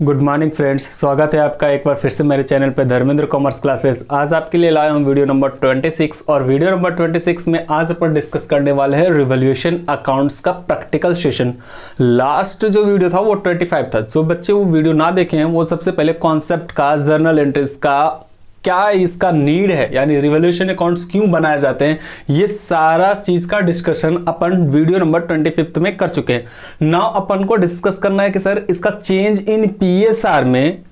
Good morning friends, स्वागत है आपका एक बार फिर से मेरे चैनल पे धर्मेंद्र कॉमर्स क्लासेस। आज आपके लिए लाया हूँ वीडियो नंबर 26 और वीडियो नंबर 26 में आज अपन डिस्कस करने वाले हैं रिवॉल्यूशन अकाउंट्स का प्रैक्टिकल सेशन। लास्ट जो वीडियो था वो 25 था। जो बच्चे वो वीडियो ना देखे हैं वो सबसे पहले कॉन्सेप्ट का, जर्नल एंट्रीज का, क्या इसका नीड है, यानी रिवॉल्यूशन अकाउंट्स क्यों बनाए जाते हैं, ये सारा चीज का डिस्कशन अपन वीडियो नंबर 25 में कर चुके हैं। नाउ अपन को डिस्कस करना है कि सर इसका चेंज इन पीएसआर में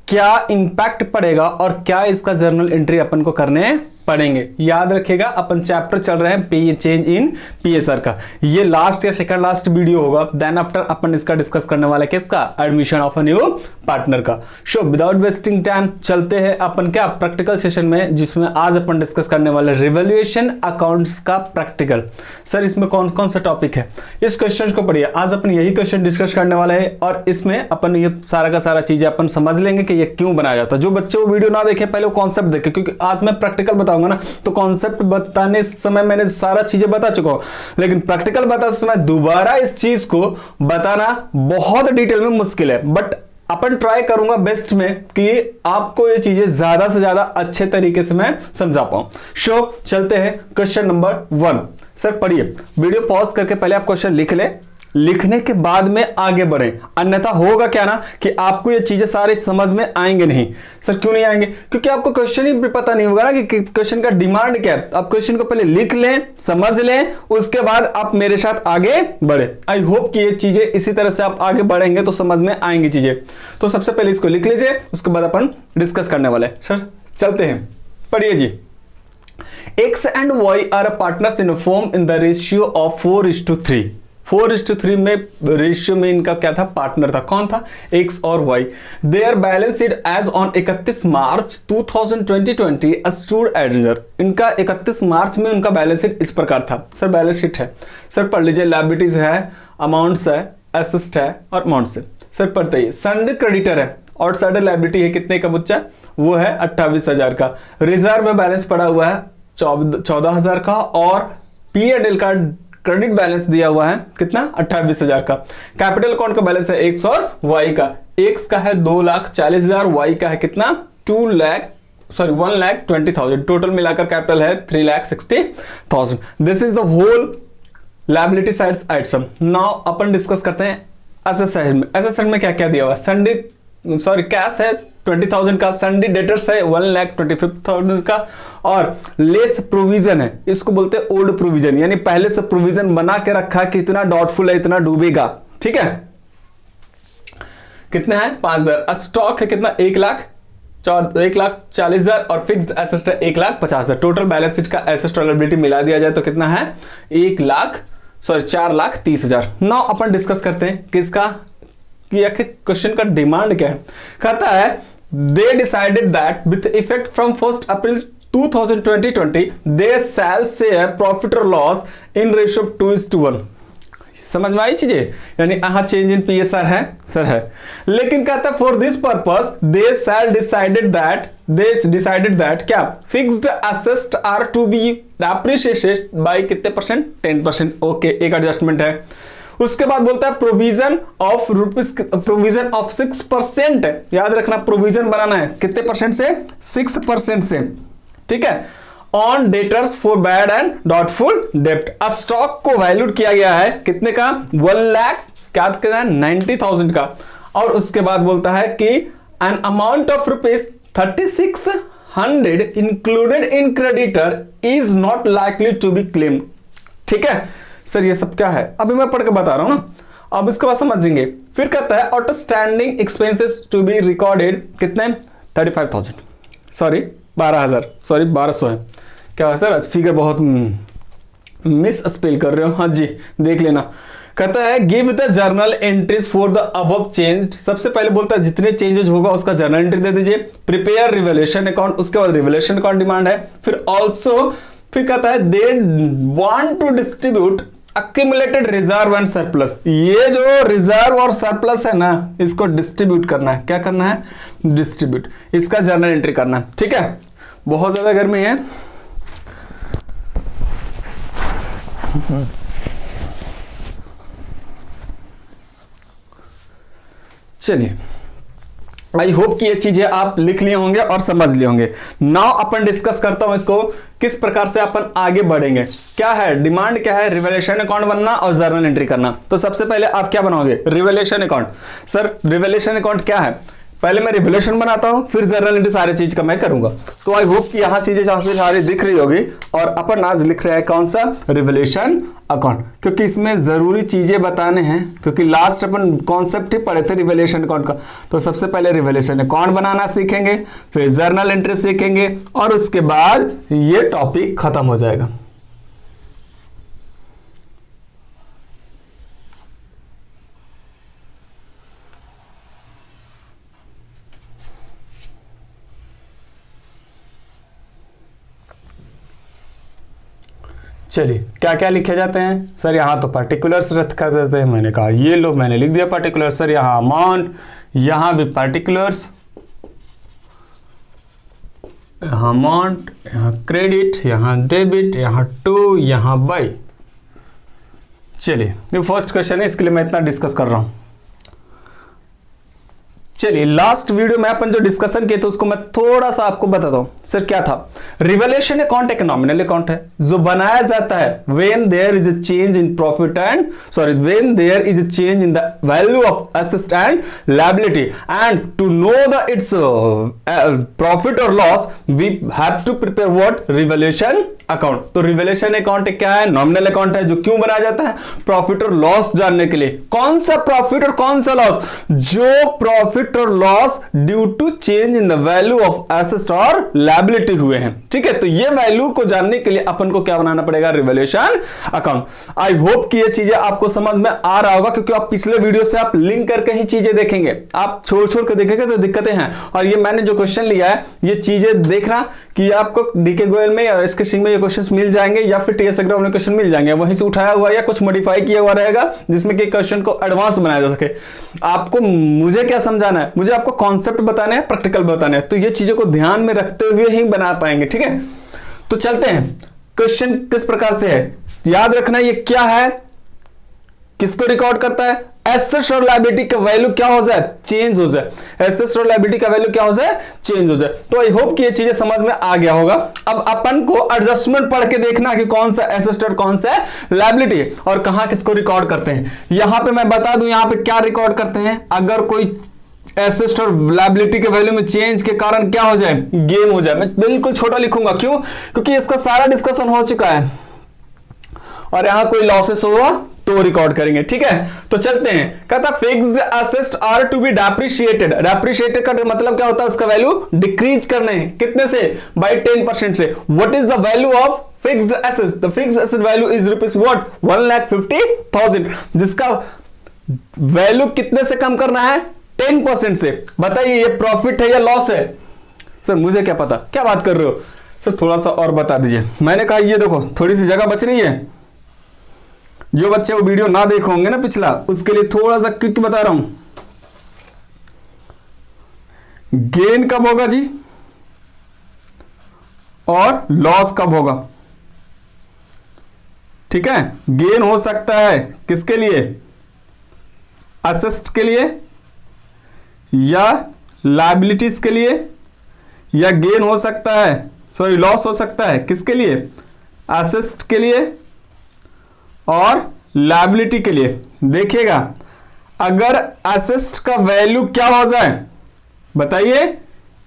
क्या इंपैक्ट पड़ेगा और क्या इसका जर्नल एंट्री अपन को करने पढ़ेंगे। याद रखिएगा अपन चैप्टर चल रहे हैं चेंज इन पीएसआर का। ये लास्ट या सेकंड लास्ट वीडियो होगा। देन आफ्टर अपन इसका डिस्कस करने वाला है किसका, admission of a new partner का। सो विदाउट वेस्टिंग टाइम चलते हैं अपन क्या प्रैक्टिकल सेशन में, जिसमें आज अपन डिस्कस करने वाले रिवॉल्यूशन अकाउंट्स का प्रैक्टिकल। सर इसमें कौन कौन सा टॉपिक है, इस क्वेश्चन को पढ़िए। आज अपन यही क्वेश्चन डिस्कस करने वाले हैं और इसमें अपन ये सारा का सारा चीजें अपन समझ लेंगे कि ये क्यों बनाया जाता है। जो बच्चे वो वीडियो ना देखे पहले वो कॉन्सेप्ट देखे, क्योंकि आज मैं प्रैक्टिकल बताऊंगा ना, तो कॉन्सेप्ट बताने समय मैंने सारा चीजें बता चुका हूं, लेकिन प्रैक्टिकल बताते समय दोबारा इस चीज को बताना बहुत डिटेल में मुश्किल है। बट अपन ट्राई करूंगा बेस्ट में कि आपको ये चीजें ज्यादा से ज्यादा अच्छे तरीके से मैं समझा पाऊं। सो चलते हैं क्वेश्चन नंबर 1। सर पढ़िए, वीडियो पॉज करके पहले आप क्वेश्चन लिख ले, लिखने के बाद में आगे बढ़े, अन्यथा होगा क्या ना कि आपको ये चीजें सारे समझ में आएंगे नहीं। सर क्यों नहीं आएंगे? क्योंकि आपको क्वेश्चन ही पता नहीं होगा ना कि क्वेश्चन का डिमांड क्या है। आप क्वेश्चन को पहले लिख लें, समझ लें, उसके बाद आप मेरे साथ आगे बढ़े। आई होप कि ये चीजें इसी तरह से आप आगे बढ़ेंगे तो समझ में आएंगी चीजें। तो सबसे पहले इसको लिख लीजिए, उसके बाद अपन डिस्कस करने वाले। सर चलते हैं, पढ़िए जी। X and Y are partners in a firm in the ratio of 4:3। 4:3 में रेशियो में इनका क्या था, पार्टनर था। कौन था? X और Y। Their balance sheet as on 31 March 2020 stood एडर। इनका 31 मार्च में उनका बैलेंस शीट इस प्रकार था। सर बैलेंस शीट है, सर पढ़ लीजिए। लायबिलिटीज है, अमाउंट्स है, एसेट्स है और अमाउंट्स है। सर पढ़ते ही सन्ड क्रेडिटर है और सन्ड लायबिलिटी है कितने का बच्चा, वो है 28,000 का। रिजर्व में बैलेंस पड़ा हुआ है 14,000 का और P&L का क्रेडिट बैलेंस दिया हुआ है कितना, 28,000 का। कैपिटल अकाउंट का बैलेंस है X और Y का। X का है 2,40,000, Y का है कितना, 1,20,000। टोटल मिलाकर कैपिटल है 3,60,000। This is the whole liability sides item. Now अपन डिस्कस करते हैं एसेट साइड में। एसेट साइड में क्या क्या दिया हुआ है, कैश है 20,000 का, सन्डी डेटर्स है 1,25,000 का और लेस प्रोविजन है, इसको बोलते हैं ओल्ड प्रोविजन, यानी पहले से प्रोविजन बना के रखा कि इतना डॉटफुल है, इतना डूबेगा। ठीक है, कितना है 5,000। स्टॉक है कितना, 1,40,000 और फिक्स्ड एसेट है 1,50,000। टोटल बैलेंस शीट का एसेट और लायबिलिटी मिला दिया जाए तो कितना है, 4,30,000। नाउ अपन डिस्कस करते हैं किसका, कि आखिर क्वेश्चन का डिमांड क्या है। कहता है they decided that with effect from 1 April 2020 they shall share profit और लॉस इन रेशियो 2:1। समझ में आई चीजें, यानी यहां चेंज इन पीएसआर है सर है, लेकिन कहता है for this purpose they shall decided that क्या, fixed assets are to be appreciated by कितने परसेंट, 10%। ओके, एक एडजस्टमेंट है। उसके बाद बोलता है प्रोविजन ऑफ 6%। याद रखना, प्रोविजन बनाना है कितने परसेंट से, 6% से। ठीक है, on debtors for bad and doubtful डेप्ट। स्टॉक को वैल्यूड किया गया है कितने का, 1,90,000 का। और उसके बाद बोलता है कि an amount of ₹3600 included in creditor is not likely to be claimed. ठीक है सर, ये सब क्या है अभी मैं पढ़ के बता रहा हूं ना, अब इसके बाद समझेंगे। फिर कहता है outstanding expenses to be recorded कितने, 12,000 है। क्या है सर, फिगर बहुत मिस स्पेल कर रहे हो। हाँ जी, देख लेना। कहता है give the journal entries for the above changed. सबसे पहले बोलता है जितने चेंजेस होगा उसका जर्नल एंट्री दे दीजिए। प्रिपेयर रिवॉल्यूशन अकाउंट, उसके बाद रिवॉल्यूशन अकाउंट डिमांड है। फिर कहता है they want to distribute accumulated reserve and surplus. ये जो रिजर्व और सरप्लस है ना, इसको डिस्ट्रीब्यूट करना है। क्या करना है, डिस्ट्रीब्यूट, इसका जर्नल एंट्री करना है। ठीक है, बहुत ज्यादा गर्मी है। चलिए, आई होप कि ये चीजें आप लिख लिए होंगे और समझ लिए होंगे। नाउ अपन डिस्कस करता हूं इसको किस प्रकार से अपन आगे बढ़ेंगे। क्या है डिमांड, क्या है रिवैल्यूएशन अकाउंट बनना और जर्नल एंट्री करना। तो सबसे पहले आप क्या बनाओगे, revaluation account. Sir revaluation account क्या है, पहले मैं रिवैल्यूएशन बनाता हूं फिर जर्नल एंट्री सारी चीज का मैं करूंगा। तो आई होप कि यहां चीजें सारी दिख रही होगी। और अपन आज लिख रहे हैं कौन सा, रिवैल्यूएशन अकाउंट, क्योंकि इसमें जरूरी चीजें बताने हैं, क्योंकि लास्ट अपन कॉन्सेप्ट ही पढ़े थे रिवैल्यूएशन अकाउंट का। तो सबसे पहले रिवैल्यूएशन अकाउंट बनाना सीखेंगे, फिर जर्नल एंट्री सीखेंगे और उसके बाद ये टॉपिक खत्म हो जाएगा। चलिए, क्या क्या लिखे जाते हैं सर, यहाँ तो पार्टिकुलर्स रख कर देते हैं। मैंने कहा ये लो, मैंने लिख दिया पार्टिकुलर। सर यहाँ अमाउंट, यहाँ भी पार्टिकुलर्स, यहाँ अमाउंट, यहाँ क्रेडिट, यहाँ डेबिट, यहाँ टू, यहाँ बाई। चलिए, ये फर्स्ट क्वेश्चन है, इसके लिए मैं इतना डिस्कस कर रहा हूँ। चलिए, लास्ट वीडियो में अपन जो डिस्कशन किए थे उसको मैं थोड़ा सा आपको बताता हूं। सर क्या था, रिवैल्यूएशन अकाउंट एक नॉमिनल अकाउंट है जो बनाया जाता है when there is a change in profit and when there is a change in the value of asset and liability, and to know the its profit और loss we have to prepare what, revaluation account. तो revaluation account क्या है, nominal account है जो क्यों बनाया जाता है, प्रॉफिट और लॉस जानने के लिए। कौन सा प्रॉफिट और कौन सा लॉस, जो प्रॉफिट और loss due to change in the value of asset और लायबिलिटी हुए हैं। ठीक है, तो ये वैल्यू को जानने के लिए अपन को क्या बनाना पड़ेगा, रिवैल्यूएशन अकाउंट। आई होप कि ये चीजें आपको समझ में आ रहा होगा, क्योंकि आप पिछले वीडियो से आप लिंक करके ही चीजें देखेंगे। आप छोड़ छोड़ कर देखेंगे तो दिक्कतें हैं। और ये मैंने जो क्वेश्चन लिया है ये चीजें देखना कि आपको डीके गोयल में या इसके सिंह में ये क्वेश्चंस मिल जाएंगे या फिर टीएस एग्जाम में क्वेश्चन मिल जाएंगे, वहीं से उठाया हुआ या कुछ मॉडिफाई किया हुआ रहेगा जिसमें कि क्वेश्चन को एडवांस बनाया जा सके। आपको मुझे क्या समझाना है, मुझे आपको कॉन्सेप्ट बताने हैं, प्रैक्टिकल बताने हैं। तो ये चीजों को ध्यान में रखते हुए ही बना पाएंगे। ठीक है, तो चलते हैं। क्वेश्चन किस प्रकार से है, याद रखना ये क्या है, किसको रिकॉर्ड करता है, एसेट्स और लायबिलिटी का वैल्यू क्या हो जाए, चेंज हो जाए। एसेट्स और लायबिलिटी का वैल्यू क्या हो जाए, चेंज हो जाए। तो आई होप कि ये चीजें समझ में आ गया होगा। अब अपन को एडजस्टमेंट पढ़ के देखना कि कौन सा एसेट और कौन सा लायबिलिटी और कहां किसको रिकॉर्ड करते हैं। यहां पे मैं बता दूं यहां पे क्या रिकॉर्ड करते हैं, अगर कोई एसेट और लायबिलिटी के वैल्यू में चेंज के कारण क्या हो जाए, गेन हो जाए। मैं बिल्कुल छोटा लिखूंगा, क्यों, क्योंकि इसका सारा डिस्कशन हो चुका है। और यहां कोई लॉसेस हुआ तो रिकॉर्ड करेंगे। ठीक है, तो चलते हैं। कहता fixed assets are to be depreciated. Depreciated का मतलब क्या होता है, उसका वैल्यू डिक्रीज करने हैं, कितने से, बाय 10% से। What is the value of fixed assets, the fixed asset value is rupees what, 1,50,000, जिसका वैल्यू कितने से कम करना है, 10% से। बताइए ये प्रॉफिट है या लॉस है। सर मुझे क्या पता, क्या बात कर रहे हो सर, थोड़ा सा और बता दीजिए। मैंने कहा ये देखो थोड़ी सी जगह बच रही है। जो बच्चे वो वीडियो ना देखे होंगे ना पिछला, उसके लिए थोड़ा सा क्विक बता रहा हूं। गेन कब होगा जी और लॉस कब होगा। ठीक है, गेन हो सकता है किसके लिए, एसेट्स के लिए या लायबिलिटीज के लिए, या गेन हो सकता है, सॉरी लॉस हो सकता है किसके लिए, एसेट्स के लिए और लायबिलिटी के लिए। देखिएगा अगर एसेट्स का वैल्यू क्या हो जाए, बताइए,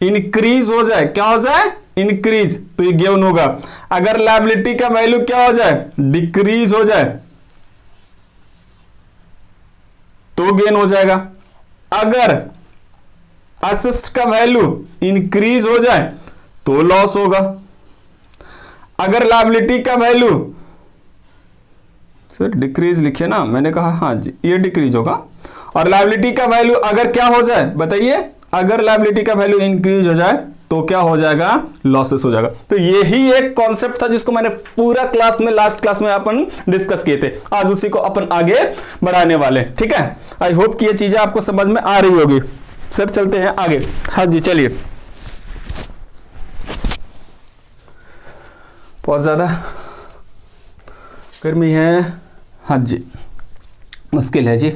इंक्रीज हो जाए, क्या हो जाए, इंक्रीज, तो ये गेन होगा। अगर लायबिलिटी का वैल्यू क्या हो जाए, डिक्रीज हो जाए, तो गेन हो जाएगा। अगर एसेट्स का वैल्यू इंक्रीज हो जाए तो लॉस होगा। अगर लायबिलिटी का वैल्यू, सर डिक्रीज लिखिए ना, मैंने कहा हाँ जी ये डिक्रीज होगा। और लायबिलिटी का वैल्यू अगर क्या हो जाए, बताइए, अगर लायबिलिटी का वैल्यू इंक्रीज हो जाए तो क्या हो जाएगा, लॉसेस हो जाएगा। तो यही एक कॉन्सेप्ट था जिसको मैंने पूरा क्लास में, लास्ट क्लास में अपन डिस्कस किए थे। आज उसी को अपन आगे बढ़ाने वाले। ठीक है, आई होप कि ये चीजें आपको समझ में आ रही होगी। सर चलते हैं आगे। हाँ जी चलिए, बहुत ज्यादा गर्मी है, हाँ जी मुश्किल है जी।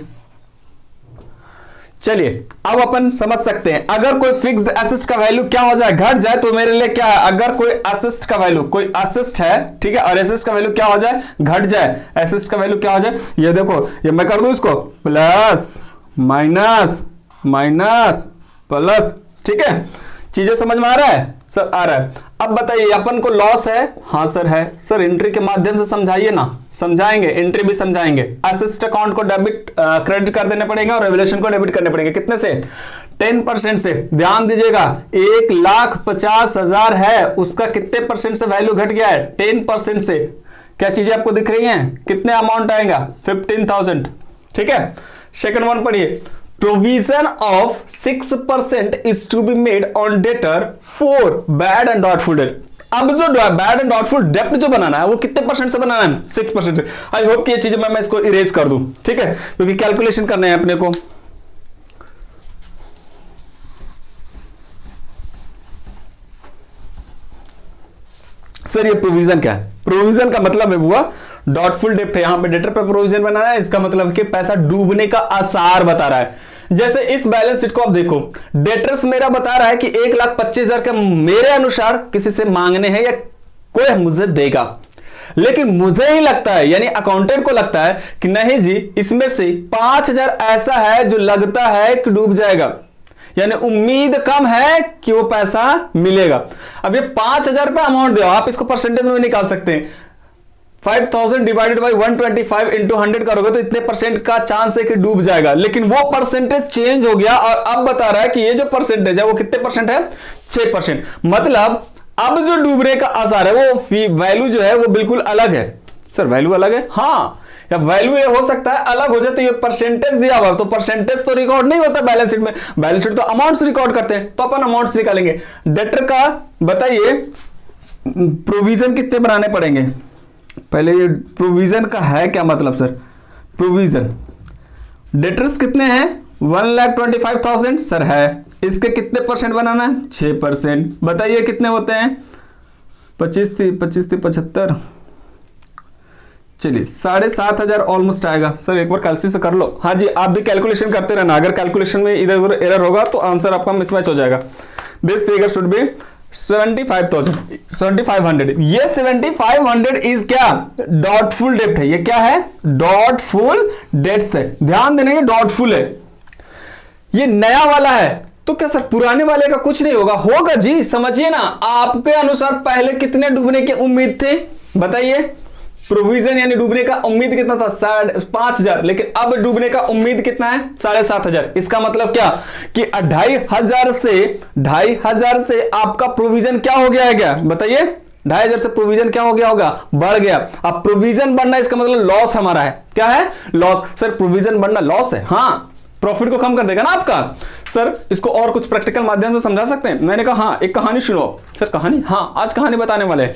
चलिए अब अपन समझ सकते हैं, अगर कोई फिक्स्ड एसेट का वैल्यू क्या हो जाए, घट जाए, तो मेरे लिए क्या है, अगर कोई एसेट का वैल्यू, कोई एसेट है, ठीक है, और एसेट का वैल्यू क्या हो जाए, घट जाए, एसेट का वैल्यू क्या हो जाए, ये देखो, ये मैं कर दूं इसको प्लस माइनस माइनस प्लस, ठीक है, चीजें समझ में आ रहा है सर, आ रहा है। अब बताइए अपन को लॉस है, हाँ सर है, सर एंट्री के माध्यम से समझाइए ना, समझाएंगे, एंट्री भी समझाएंगे। एसेट अकाउंट को डेबिट क्रेडिट कर देने पड़ेगा और रेवल्यूशन को डेबिट करने पड़ेंगे, कितने से, 10% से। ध्यान दीजिएगा 1,50,000 है, उसका कितने परसेंट से वैल्यू घट गया है, 10% से। क्या चीजें आपको दिख रही हैं, कितने अमाउंट आएगा, 15,000, ठीक है। सेकंड वन पढ़िए, provision of 6% is to be made on debtor for bad and doubtful debt। अब जो बैड एंड डाउटफुल डेप्ट जो बनाना है वो कितने परसेंट से बनाना है, 6% से। आई होप कि ये चीजें मैं इसको इरेज कर दूं, ठीक है, क्योंकि कैलकुलेशन करने हैं अपने को। सर ये प्रोविजन क्या है, प्रोविजन का मतलब है हुआ डॉटफुल डेप्ट है, यहां पे डेटर पर प्रोविजन बनाना है, इसका मतलब कि पैसा डूबने का आसार बता रहा है। जैसे इस बैलेंस शीट को आप देखो, डेटर्स मेरा बता रहा है कि 1,25,000 का मेरे अनुसार किसी से मांगने हैं या कोई मुझे देगा, लेकिन मुझे ही लगता है, यानी अकाउंटेंट को लगता है कि नहीं जी, इसमें से 5,000 ऐसा है जो लगता है कि डूब जाएगा, यानी उम्मीद कम है कि वो पैसा मिलेगा। अब ये 5,000 रुपए अमाउंट दो, आप इसको परसेंटेज में निकाल सकते हैं, 5,000 डिवाइडेड बाई 125 इंटू 100 करोगे तो इतने परसेंट का चांस है कि डूब जाएगा, लेकिन वो परसेंटेज चेंज हो गया और अब बता रहा है कि ये जो परसेंटेज है वो कितने परसेंट है, 6%। मतलब अब जो डूबने का आसार है वो वैल्यू जो है वो बिल्कुल अलग है। सर वैल्यू अलग है, हाँ, या वैल्यू ये हो सकता है अलग हो जाए, तो ये परसेंटेज दिया हुआ, तो परसेंटेज तो रिकॉर्ड नहीं होता बैलेंस शीट में, बैलेंस शीट तो अमाउंट्स रिकॉर्ड करते हैं, तो अपन अमाउंट्स निकालेंगे। डेटर का बताइए प्रोविजन कितने बनाने पड़ेंगे, पहले ये प्रोविजन का है क्या मतलब सर, प्रोविजन डेटर्स कितने हैं, 1,25,000 सर है, इसके कितने परसेंट बनाना है, 6%। बताइए कितने होते हैं, 25,75, चलिए 7,500 ऑलमोस्ट आएगा। सर एक बार कैलसी से कर लो, हाँ जी आप भी कैलकुलेशन करते रहना, अगर कैलकुलेशन में इधर उधर एरर होगा तो आंसर आपका मिसमैच हो जाएगा। दिस फिगर शुड बी 75,000 ये 7,500 इज क्या, डॉटफुल डेप्ट है, ये क्या है, डॉटफुल डेट्स है। ध्यान देने के डॉटफुल है, ये नया वाला है, तो क्या सर पुराने वाले का कुछ नहीं होगा, होगा जी, समझिए ना, आपके अनुसार पहले कितने डूबने की उम्मीद थे, बताइए, प्रोविजन यानी डूबने का उम्मीद कितना था, 5,000, लेकिन अब डूबने का उम्मीद कितना है, 7,500। इसका मतलब क्या कि 2,500 से आपका प्रोविजन क्या हो गया है, क्या बताइए, 2,500 से प्रोविजन क्या हो गया होगा, बढ़ गया। अब प्रोविजन बढ़ना इसका मतलब लॉस हमारा है, क्या है, लॉस। सर प्रोविजन बढ़ना लॉस है, हाँ, प्रॉफिट को कम कर देगा ना आपका। सर इसको और कुछ प्रैक्टिकल माध्यम से समझा सकते हैं, मैंने कहा हाँ, एक कहानी सुनो। सर कहानी, हाँ आज कहानी बताने वाले हैं।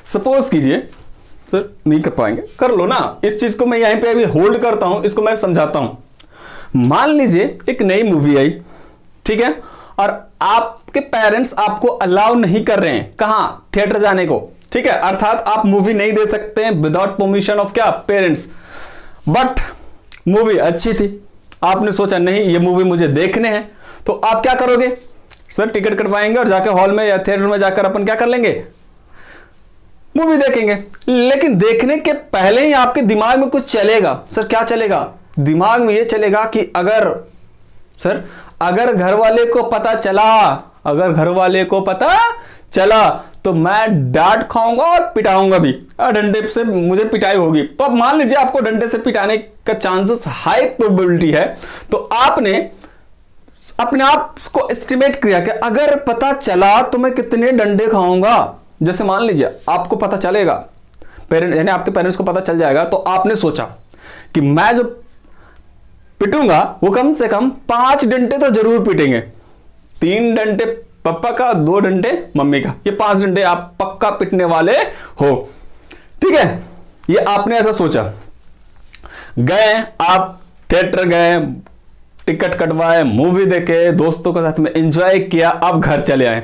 सपोज कीजिए, सर नहीं कर पाएंगे, कर लो ना, इस चीज को मैं यहीं पे अभी होल्ड करता हूं, इसको मैं समझाता हूं। मान लीजिए एक नई मूवी आई, ठीक है, और आपके पेरेंट्स आपको अलाउ नहीं कर रहे हैं, कहां, थिएटर जाने को, ठीक है, अर्थात आप मूवी नहीं दे सकते हैं विदाउट परमिशन ऑफ क्या, पेरेंट्स। बट मूवी अच्छी थी, आपने सोचा नहीं ये मूवी मुझे देखने हैं, तो आप क्या करोगे, सर टिकट कटवाएंगे और जाकर हॉल में या थिएटर में जाकर अपन क्या कर लेंगे, मूवी देखेंगे। लेकिन देखने के पहले ही आपके दिमाग में कुछ चलेगा, सर क्या चलेगा, दिमाग में ये चलेगा कि अगर घर वाले को पता चला, अगर घर वाले को पता चला तो मैं डांट खाऊंगा और पिटाऊंगा भी, डंडे से मुझे पिटाई होगी। तो अब मान लीजिए आपको डंडे से पिटाने का चांसेस हाई प्रोबेबिलिटी है, तो आपने अपने आप को एस्टिमेट किया कि अगर पता चला तो मैं कितने डंडे खाऊंगा। जैसे मान लीजिए आपको पता चलेगा, पेरेंट यानी आपके पेरेंट्स को पता चल जाएगा, तो आपने सोचा कि मैं जो पिटूंगा वो कम से कम 5 डंडे तो जरूर पिटेंगे, 3 डंडे पापा का, 2 डंडे मम्मी का, ये 5 डंडे आप पक्का पिटने वाले हो, ठीक है। ये आपने ऐसा सोचा, गए आप थिएटर गए, टिकट कटवाए, मूवी देखे, दोस्तों के साथ में एंजॉय किया, आप घर चले आए।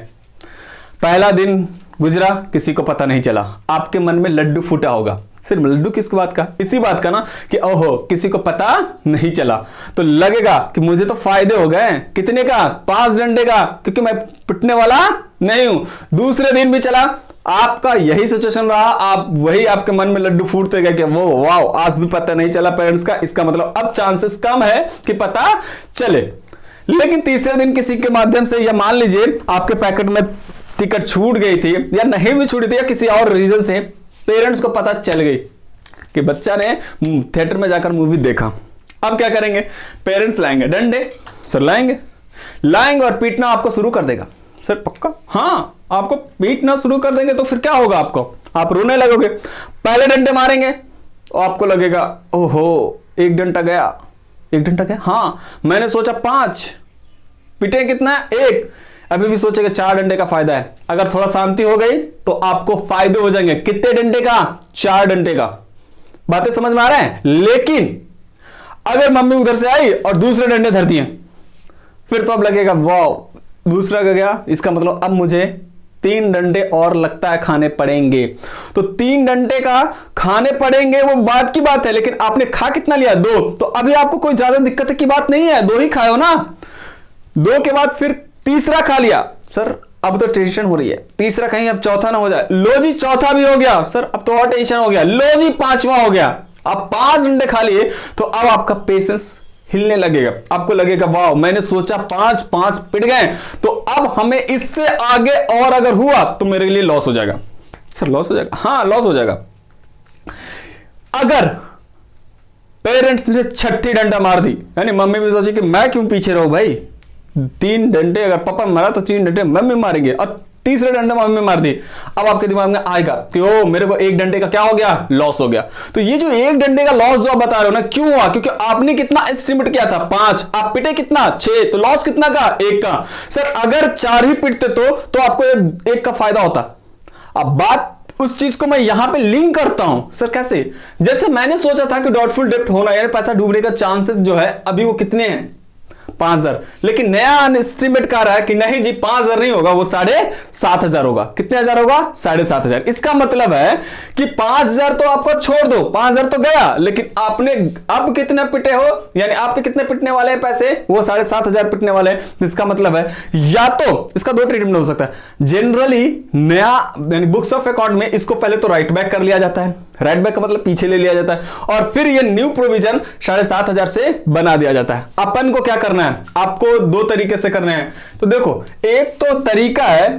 पहला दिन गुजरा, किसी को पता नहीं चला, आपके मन में लड्डू फूटा होगा, सिर्फ लड्डू किसकी बात का, इसी बात का ना कि ओहो किसी को पता नहीं चला, तो लगेगा कि मुझे तो फायदे हो गए। कितने का? 5 डंडे का, क्योंकि मैं पिटने वाला नहीं हूं। दूसरे दिन भी चला, आपका यही सिचुएशन रहा, आप वही आपके मन में लड्डू फूटते गए कि वो वाओ आज भी पता नहीं चला पेरेंट्स का, इसका मतलब अब चांसेस कम है कि पता चले। लेकिन तीसरे दिन किसी के माध्यम से, या मान लीजिए आपके पैकेट में टिकट छूट गई थी या नहीं भी छूटी थी, या किसी और रीजन से पेरेंट्स को पता चल गई कि बच्चा ने थिएटर में जाकर मूवी देखा। अब क्या करेंगे? पेरेंट्स लाएंगे डंडे, सर लाएंगे और पीटना आपको शुरू कर देगा। सर पक्का? हाँ, आपको पीटना शुरू कर देंगे तो फिर क्या होगा? आप रोने लगोगे। पहले डंडे मारेंगे और आपको लगेगा ओहो 1 डंडा गया, 1 डंडा गया। हाँ, मैंने सोचा 5, पिटे कितना है? 1। अभी भी सोचेगा 4 डंडे का फायदा है। अगर थोड़ा शांति हो गई तो आपको फायदे हो जाएंगे। कितने डंडे का? 4 डंडे का। बातें समझ में आ रहे हैं? लेकिन अगर मम्मी उधर से आई और दूसरे डंडे धर दिए, फिर तो अब लगेगा वाह दूसरा गया, इसका मतलब अब मुझे 3 डंडे और लगता है खाने पड़ेंगे। तो 3 डंडे का खाने पड़ेंगे वो बात की बात है, लेकिन आपने खा कितना लिया? 2। तो अभी आपको कोई ज्यादा दिक्कत की बात नहीं है, 2 ही खाए हो ना। 2 के बाद फिर तीसरा खा लिया, सर अब तो टेंशन हो रही है, तीसरा कहीं अब चौथा ना हो जाए। लो जी चौथा भी हो गया, सर अब तो और टेंशन हो गया। लो जी 5वां हो गया। अब 5 डंडे खा लिए तो अब आपका पेशेंस हिलने लगेगा। आपको लगेगा वाह मैंने सोचा 5 पिट गए, तो अब हमें इससे आगे और अगर हुआ तो मेरे लिए लॉस हो जाएगा। सर लॉस हो जाएगा? हाँ लॉस हो जाएगा। अगर पेरेंट्स ने 6ठी डंडा मार दी, यानी मम्मी भी सोची कि मैं क्यों पीछे रहूं भाई, 3 डंडे अगर पापा मारा तो 3 डंडे मम्मी मारेंगे, और तीसरे डंडे मम्मी मार दी। अब आपके दिमाग में आएगा कि ओ मेरे को 1 डंडे का क्या हो गया? लॉस हो गया। तो ये जो 1 डंडे का लॉस जो आप बता रहे हो ना, क्यों हुआ? क्योंकि आपने कितना एस्टिमेट किया था? 5, आप पिटे कितना? 6, तो लॉस कितना का? 1 का। सर अगर 4 ही पिटते तो आपको 1 का फायदा होता। अब बात उस चीज को मैं यहां पे लिंक करता हूं। सर कैसे? जैसे मैंने सोचा था कि डाउटफुल डेप्ट होना यानी पैसा डूबने का चांसेस जो है अभी वो कितने हैं? 5000। लेकिन नया एस्टिमेट कर रहा है कि नहीं जी 5000 नहीं होगा, वो 7500 होगा। कितने हजार होगा? 7500। इसका मतलब है कि 5000 तो आपको छोड़ दो, 5000 तो गया, लेकिन आपने अब कितने पिटे हो, यानी आपके कितने पिटने वाले हैं पैसे? वो 7500 पिटने वाले हैं। इसका मतलब है या तो इसका 2 ट्रीटमेंट हो सकता है। जनरली नया यानी बुक्स ऑफ अकाउंट में इसको पहले तो राइट बैक कर लिया जाता है। राइट बैक का मतलब पीछे ले लिया जाता है, और फिर ये न्यू प्रोविजन 7500 से बना दिया जाता है। अपन को क्या करना है? आपको 2 तरीके से करना है। तो देखो, एक तो तरीका है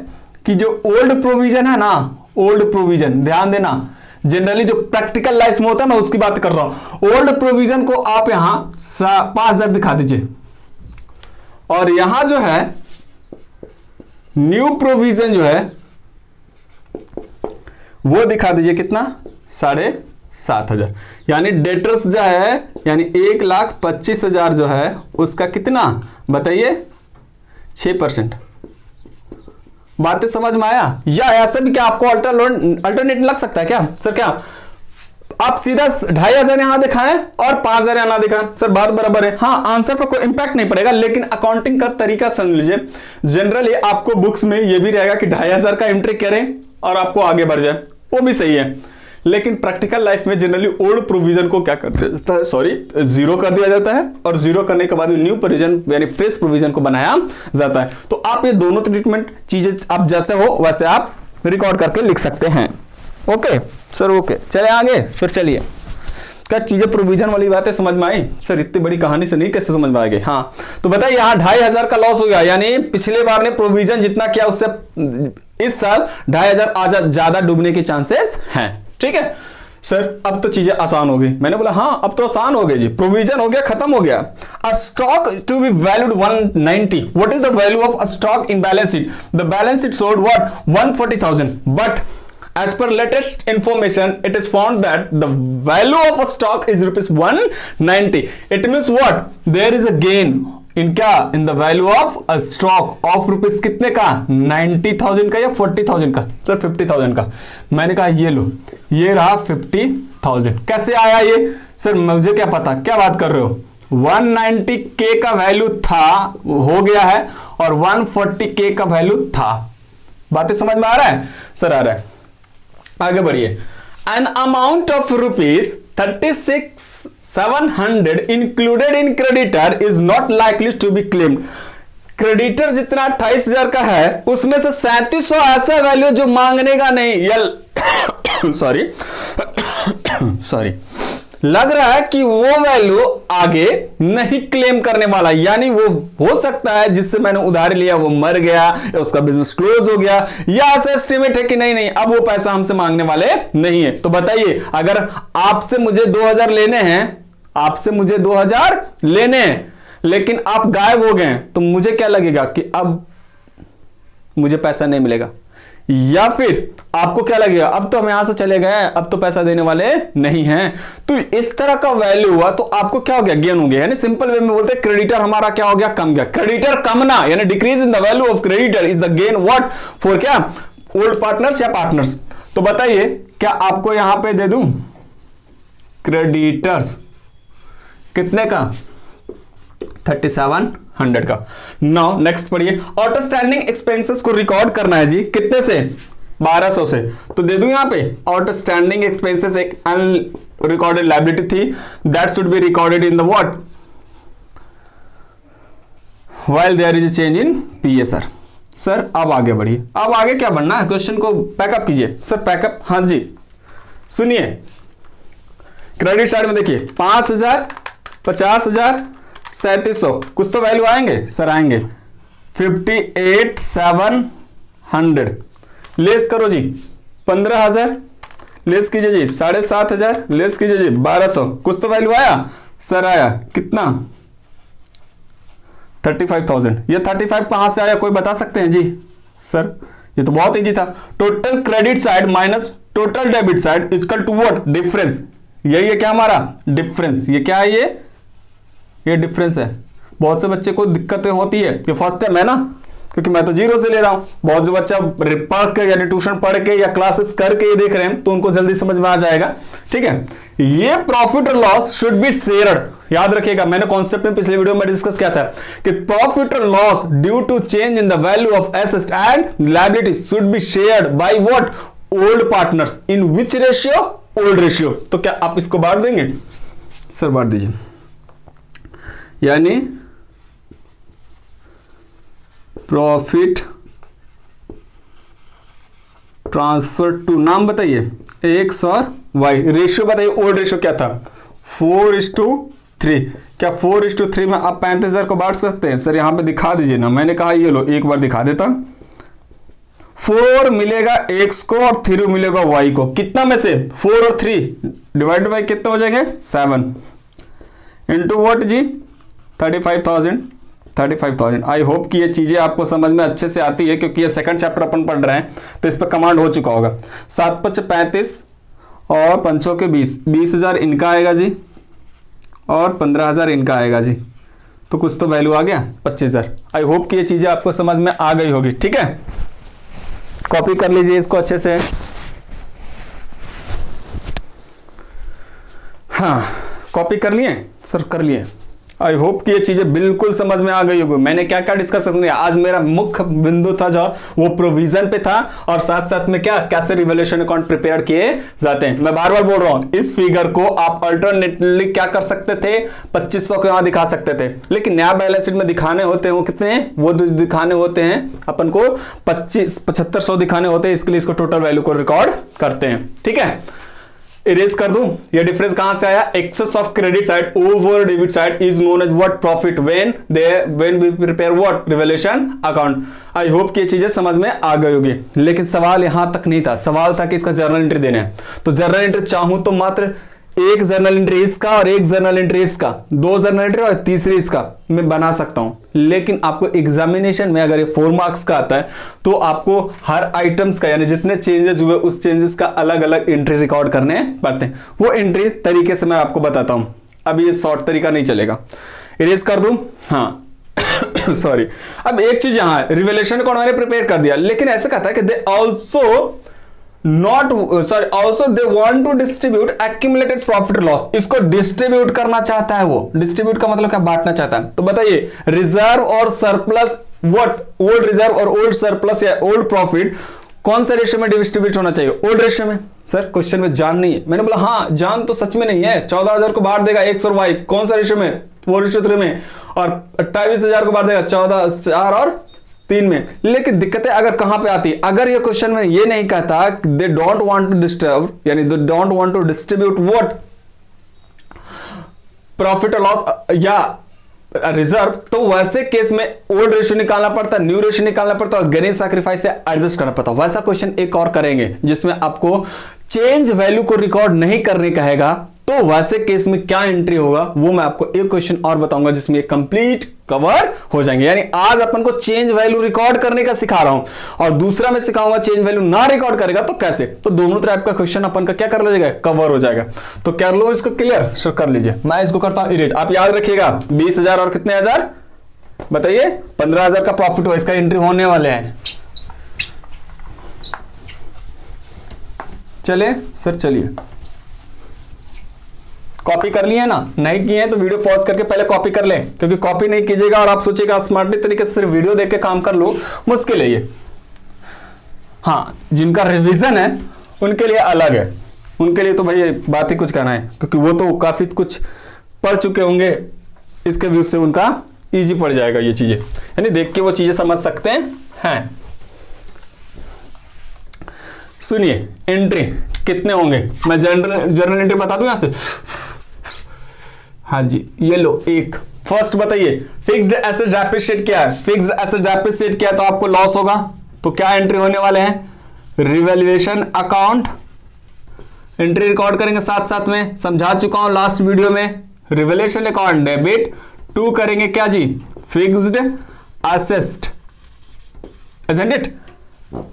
कि जो ओल्ड प्रोविजन है ना, ओल्ड प्रोविजन ध्यान देना, जनरली जो प्रैक्टिकल लाइफ में होता है मैं उसकी बात कर रहा हूं। ओल्ड प्रोविजन को आप यहां 5000 दिखा दीजिए, और यहां जो है न्यू प्रोविजन जो है वो दिखा दीजिए कितना? 7500। यानी डेटर्स जो है यानी 1,25,000 जो है उसका कितना बताइए? 6%। बातें समझ में आया? या ऐसा भी क्या आपको अल्टरनेट लग सकता है क्या? सर क्या आप सीधा 2500 यहां दिखाएं और 5000 यहां ना दिखाएं? सर बात बराबर है। हाँ, आंसर पर कोई इंपैक्ट नहीं पड़ेगा, लेकिन अकाउंटिंग का तरीका समझ लीजिए। जनरली आपको बुक्स में यह भी रहेगा कि 2500 का एंट्री करें और आपको आगे बढ़ जाए, वो भी सही है। लेकिन प्रैक्टिकल लाइफ में जनरली ओल्ड प्रोविजन को क्या करते हैं? सॉरी, 0 कर दिया जाता है, और 0 करने के बाद न्यू प्रोविजन यानी फ्रेश प्रोविजन को बनाया जाता है। तो आप ये दोनों ट्रीटमेंट चीजें आप जैसे हो वैसे आप रिकॉर्ड करके लिख सकते हैं। ओके सर, ओके चले आगे। फिर चलिए, क्या चीजें प्रोविजन वाली बातें समझ में आई? सर इतनी बड़ी कहानी से नहीं, कैसे समझ में आ गई? हाँ, तो बताइए यहाँ 2500 का लॉस हो गया, यानी पिछले बार ने प्रोविजन जितना किया उससे इस साल 2500 ज्यादा डूबने के चांसेस हैं। ठीक है सर, अब तो चीजें आसान हो गई। मैंने बोला हाँ अब तो आसान हो गई जी, प्रोविजन हो गया, खत्म हो गया। A stock to be valued 190। What is the value of a stock in balance sheet? The balance sheet showed what? 140,000, but as per latest information it is found that the value of a stock is rupees 190. It means what? There is a gain in क्या? In the value of a stock of rupees कितने का? 90,000 का या 40,000 का? Sir 50,000 का। मैंने कहा ये लो, ये रहा 50,000। कैसे आया ये? सर मुझे क्या पता, क्या बात कर रहे हो? 190K का वैल्यू था, हो गया है, और 140K का वैल्यू था। बातें समझ में आ रहा है? सर आ रहा है। आगे बढ़िए। an amount of rupees 36,700 included in creditor is not likely to be claimed. Creditor जितना 28,000 का है उसमें से 3700 ऐसा वैल्यू जो मांगने का नहीं या सॉरी लग रहा है कि वो वैल्यू आगे नहीं क्लेम करने वाला, यानी वो हो सकता है जिससे मैंने उधार लिया वो मर गया या उसका बिजनेस क्लोज हो गया, या ऐसा एस्टिमेट है कि नहीं अब वो पैसा हमसे मांगने वाले नहीं है। तो बताइए, अगर आपसे मुझे 2000 लेने हैं, आपसे मुझे 2000 लेने हैं लेकिन आप गायब हो गए तो मुझे क्या लगेगा कि अब मुझे पैसा नहीं मिलेगा, या फिर आपको क्या लगेगा अब तो हम यहां से चले गए, अब तो पैसा देने वाले नहीं हैं। तो इस तरह का वैल्यू हुआ तो आपको क्या हो गया, गेन हो गया। यानी सिंपल वे में बोलते हैं क्रेडिटर हमारा क्या हो गया, कम गया। क्रेडिटर कमना यानी decrease in the value of creditor is the gain what for क्या, ओल्ड पार्टनर्स या पार्टनर्स। तो बताइए क्या आपको यहां पे दे दूं क्रेडिटर्स कितने का, 3700 का। नाउ नेक्स्ट पढ़िए, आउटस्टैंडिंग एक्सपेंसेस को रिकॉर्ड करना है जी, कितने से, 1200 से। तो दे दूं यहां पे आउटस्टैंडिंग एक्सपेंसेस एक अनरिकॉर्डेड लायबिलिटी थी, that should be recorded in the what while there is a change in PSR. Sir अब आगे बढ़िए, अब आगे क्या बढ़ना है, क्वेश्चन को पैकअप कीजिए। सर पैकअप, हाँ जी सुनिए, क्रेडिट साइड में देखिए 5000, 50,000, 3700, कुछ तो वैल्यू आएंगे सर, आएंगे 58,700 लेस करो जी, 15,000 लेस कीजिए जी, 7,500 लेस कीजिए जी, 1200, कुछ तो वैल्यू आया सर, आया कितना 35,000। ये 35 कहां से आया कोई बता सकते हैं जी? सर ये तो बहुत इजी था, total credit side minus total debit side equal to what, difference. यही है क्या हमारा डिफरेंस, ये क्या है, ये डिफरेंस है। बहुत से बच्चे को दिक्कतें होती है कि फर्स्ट टाइम है ना, क्योंकि मैं तो 0 से ले रहा हूं, बहुत से बच्चा पढ़ के यानी ट्यूशन पढ़ के या क्लासेस करके ये देख रहे हैं तो उनको जल्दी समझ में आ जाएगा। ठीक है, ये प्रॉफिट और लॉस शुड बी शेयर्ड, याद रखिएगा, मैंने कॉन्सेप्ट में पिछले वीडियो में डिस्कस किया था कि प्रॉफिट और loss due to change in the value of assets and liabilities should be shared by what, old partners. In which ratio, old ratio. तो क्या आप इसको बांट देंगे? सर बांट दीजिए, यानी प्रॉफिट ट्रांसफर टू, नाम बताइए एक्स और वाई, रेशियो बताइए, ओल्ड रेशियो क्या था 4:3। क्या 4:3 में आप 35,000 को बांट सकते हैं? सर यहां पे दिखा दीजिए ना, मैंने कहा ये लो एक बार दिखा देता, 4 मिलेगा x को और 3 मिलेगा y को, कितना में से 4 और 3 डिवाइड बाई कितने हो जाएंगे 7 इंटू व्हाट जी 35,000। आई होप कि ये चीजें आपको समझ में अच्छे से आती है, क्योंकि ये सेकंड चैप्टर अपन पढ़ रहे हैं तो इस पर कमांड हो चुका होगा। 7×5 = 35 और 5 के 20, 20,000 इनका आएगा जी और 15,000 इनका आएगा जी, तो कुछ तो वैल्यू आ गया 25,000। आई होप कि ये चीजें आपको समझ में आ गई होगी। ठीक है, कॉपी कर लीजिए इसको अच्छे से। हाँ कॉपी कर लिए सर? कर लिए। आई होप कि ये चीजें बिल्कुल समझ में आ गई होगी। मैंने क्या क्या डिस्कस किया आज, मेरा मुख्य बिंदु था जो वो प्रोविजन पे था, और साथ साथ में क्या कैसे रिवैल्यूएशन अकाउंट प्रिपेयर किए जाते हैं। मैं बार बार बोल रहा हूं, इस फिगर को आप अल्टरनेटली क्या कर सकते थे, 2500 को यहां दिखा सकते थे, लेकिन नया बैलेंस शीट में दिखाने होते हैं वो कितने, वो दिखाने होते हैं अपन को 7500 दिखाने होते हैं, इसके लिए इसको टोटल वैल्यू को रिकॉर्ड करते हैं। ठीक है, इरेज कर दूं, ये डिफरेंस कहां से आया, excess of credit side over debit side is known as what, profit when we prepare what, revaluation account. I hope कि ये चीजें समझ में आ गई होगी, लेकिन सवाल यहां तक नहीं था, सवाल था कि इसका जर्नल एंट्री देना है। तो जर्नल एंट्री चाहूं तो मात्र एक जर्नल एंट्री इसका और एक जर्नल एंट्री इसका, 2 जर्नल एंट्री और तीसरी इसका मैं बना सकता हूं, लेकिन आपको एग्जामिनेशन में अगर ये 4 मार्क्स का आता है तो आपको हर आइटम्स का यानी जितने चेंजेस हुए उस चेंजेस का अलग अलग एंट्री रिकॉर्ड करने पड़ते हैं। वो एंट्री तरीके से मैं आपको बताता हूं, अभी ये शॉर्ट तरीका नहीं चलेगा। इरेज कर दूं, हाँ सॉरी। अब एक चीज यहां है, रिवैल्यूएशन अकाउंट मैंने प्रिपेयर कर दिया, लेकिन ऐसा कहता है कि they also also they want to distribute accumulated profit or loss, इसको डिस्ट्रीब्यूट करना चाहता है। वो डिस्ट्रीब्यूट का मतलब क्या, बांटना चाहता है। तो बताइए रिजर्व और सरप्लस, व्हाट, ओल्ड रिजर्व और ओल्ड सरप्लस या ओल्ड प्रॉफिट कौन सा रेशियो में डिस्ट्रीब्यूट होना चाहिए? ओल्ड रेशियो में। सर क्वेश्चन में जान नहीं है। मैंने बोला हाँ जान तो सच में नहीं है। 14,000 को बांट देगा X और Y, कौन सा रेशियो में? 4:3 में। और 28,000 को बांट देगा 14, 4 और 3 में। लेकिन दिक्कतें अगर कहां पे आती है, अगर ये क्वेश्चन में ये नहीं कहता they don't want to disturb, यानी they don't want to distribute what profit और लॉस या रिजर्व, तो वैसे केस में ओल्ड रेशियो निकालना पड़ता, न्यू रेशियो निकालना पड़ता और गेनिंग सैक्रिफाइस से एडजस्ट करना पड़ता। वैसा क्वेश्चन एक और करेंगे जिसमें आपको चेंज वैल्यू को रिकॉर्ड नहीं करने कहेगा, तो वैसे केस में क्या एंट्री होगा वो मैं आपको एक क्वेश्चन और बताऊंगा जिसमें ये कंप्लीट कवर हो जाएंगे। यानी आज अपन को चेंज वैल्यू रिकॉर्ड करने का सिखा रहा हूं और दूसरा मैं सिखाऊंगा चेंज वैल्यू ना रिकॉर्ड करेगा तो कैसे। तो दोनों टाइप का क्वेश्चन अपन का क्या कर लीजिएगा, कवर हो जाएगा। तो कर लो इसको क्लियर, सो कर लीजिए। मैं इसको करता हूं इरेज। आप याद रखिएगा 20,000 और कितने हजार बताइए, 15,000 का प्रॉफिट हो, इसका एंट्री होने वाले हैं। चले सर, चलिए कॉपी कर लिए ना, नहीं किए हैं तो वीडियो पॉज करके पहले कॉपी कर लें, क्योंकि कॉपी नहीं कीजिएगा और आप सोचिएगा स्मार्टली तरीके से सिर्फ वीडियो देख के काम कर लो, मुश्किल है ये। हाँ जिनका रिवीजन है उनके लिए अलग है, उनके लिए तो भाई बात ही कुछ कहना है, क्योंकि वो तो काफी कुछ पढ़ चुके होंगे, इसके व्यू से उनका ईजी पड़ जाएगा ये चीजें, यानी देख के वो चीजें समझ सकते हैं। सुनिए एंट्री कितने होंगे, मैं जनरल एंट्री बता दूं यहां से। हाँ जी ये लो एक। फर्स्ट बताइए फिक्स्ड एसेट डेप्रिशिएट क्या है? फिक्स्ड एसेट डेप्रिशिएट क्या है तो आपको लॉस होगा, तो क्या एंट्री होने वाले हैं? रिवैल्यूएशन अकाउंट एंट्री रिकॉर्ड करेंगे, साथ साथ में समझा चुका हूं लास्ट वीडियो में। रिवैल्यूएशन अकाउंट डेबिट टू करेंगे क्या जी, फिक्स्ड एसेट, इजंट इट?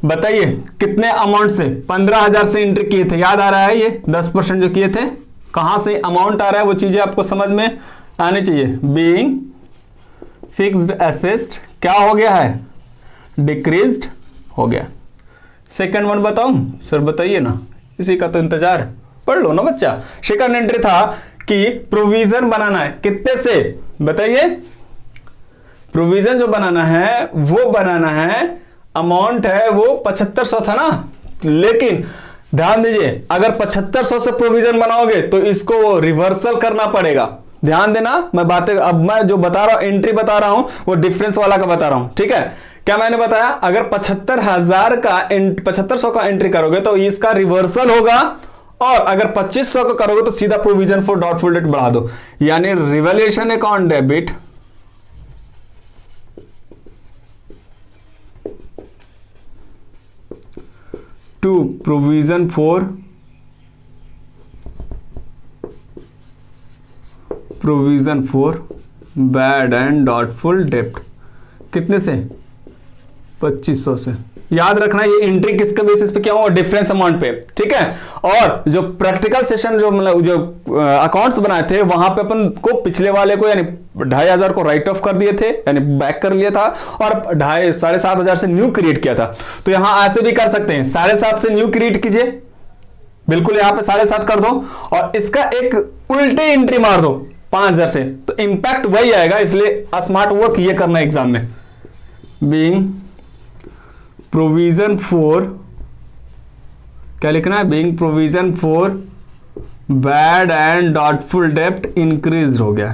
बताइए कितने अमाउंट से? 15,000 से एंट्री किए थे, याद आ रहा है? ये 10% जो किए थे, कहां से अमाउंट आ रहा है वो चीजें आपको समझ में आनी चाहिए। बीइंग फिक्स्ड एसेट क्या हो गया है, डिक्रीज्ड हो गया। सेकंड वन बताऊं सर? बताइए ना, इसी का तो इंतजार है, पढ़ लो ना बच्चा। सेकंड एंट्री था कि प्रोविजन बनाना है, कितने से बताइए? प्रोविजन जो बनाना है वो बनाना है, अमाउंट है वो 7500 था ना, लेकिन ध्यान दीजिए अगर 7500 से प्रोविजन बनाओगे तो इसको रिवर्सल करना पड़ेगा। ध्यान देना, मैं बातें अब मैं जो बता रहा हूं, एंट्री बता रहा हूं वो डिफरेंस वाला का बता रहा हूं, ठीक है? क्या मैंने बताया? अगर 7500 का एंट्री करोगे तो इसका रिवर्सल होगा, और अगर 2500 का करोगे तो सीधा प्रोविजन फॉर डाउटफुल डेट बढ़ा दो, यानी revaluation account debit to provision for bad and doubtful डेब्ट, कितने से? 2500 से। याद रखना ये एंट्री किसके बेसिस पे क्या हुआ, डिफरेंस अमाउंट पे, ठीक है? और जो प्रैक्टिकल सेशन जो मतलब जो अकाउंट्स बनाए थे वहां पे अपन को पिछले वाले को यानी 2,500 को राइट ऑफ कर दिए थे, यानी बैक कर लिया था, और 7,500 से न्यू क्रिएट किया था। तो यहां ऐसे भी कर सकते हैं, 7,500 से न्यू क्रिएट कीजिए, बिल्कुल यहां पे 7,500 कर दो और इसका एक उल्टी एंट्री मार दो 5,000 से, तो इंपैक्ट वही आएगा। इसलिए स्मार्ट वर्क ये करना एग्जाम में। बीइंग प्रोविजन फॉर, क्या लिखना है? Being provision for bad and doubtful डेब्ट इंक्रीज हो गया।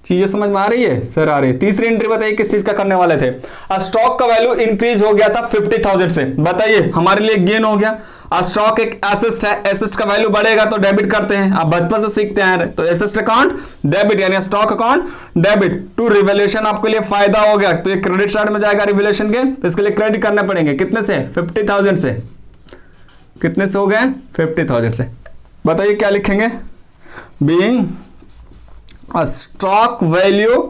चीजें समझ में आ रही है सर? आ रही है। तीसरी एंट्री बताइए किस चीज का करने वाले थे? स्टॉक का वैल्यू इंक्रीज हो गया था 50,000 से, बताइए हमारे लिए गेन हो गया। स्टॉक एक एसेट है, एसेट का वैल्यू बढ़ेगा तो डेबिट करते हैं, आप बचपन से सीखते हैं। तो एसेट अकाउंट डेबिट यानी stock account debit to revaluation, आपके लिए फायदा हो गया तो ये क्रेडिट साइड में जाएगा रिवैल्यूएशन के, तो इसके लिए क्रेडिट करने पड़ेंगे, कितने से? 50,000 से। कितने से हो गए? 50,000 से। बताइए क्या लिखेंगे? बीइंग स्टॉक वैल्यू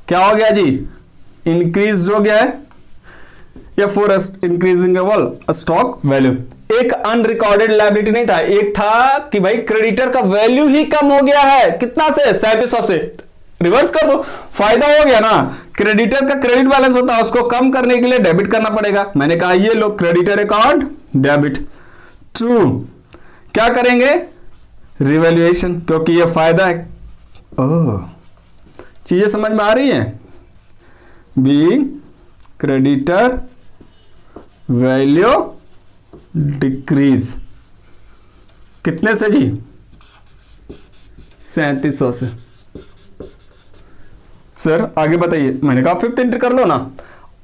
क्या हो गया जी? इंक्रीज हो गया है, या फॉर इंक्रीजिंग स्टॉक वैल्यू। एक अनरिकॉर्डेड लायबिलिटी नहीं था, एक था कि भाई क्रेडिटर का वैल्यू ही कम हो गया है, कितना से? 3700 से। रिवर्स कर दो, फायदा हो गया ना। क्रेडिटर का क्रेडिट बैलेंस होता है, उसको कम करने के लिए डेबिट करना पड़ेगा। मैंने कहा ये लो क्रेडिटर अकाउंट डेबिट ट्रू, क्या करेंगे? रिवैल्यूएशन, क्योंकि ये फायदा है। ओह, चीजें समझ में आ रही है? बीइंग क्रेडिटर वैल्यू डिक्रीज कितने से जी? 3700 से। सर आगे बताइए। मैंने कहा फिफ्थ एंट्री कर लो ना।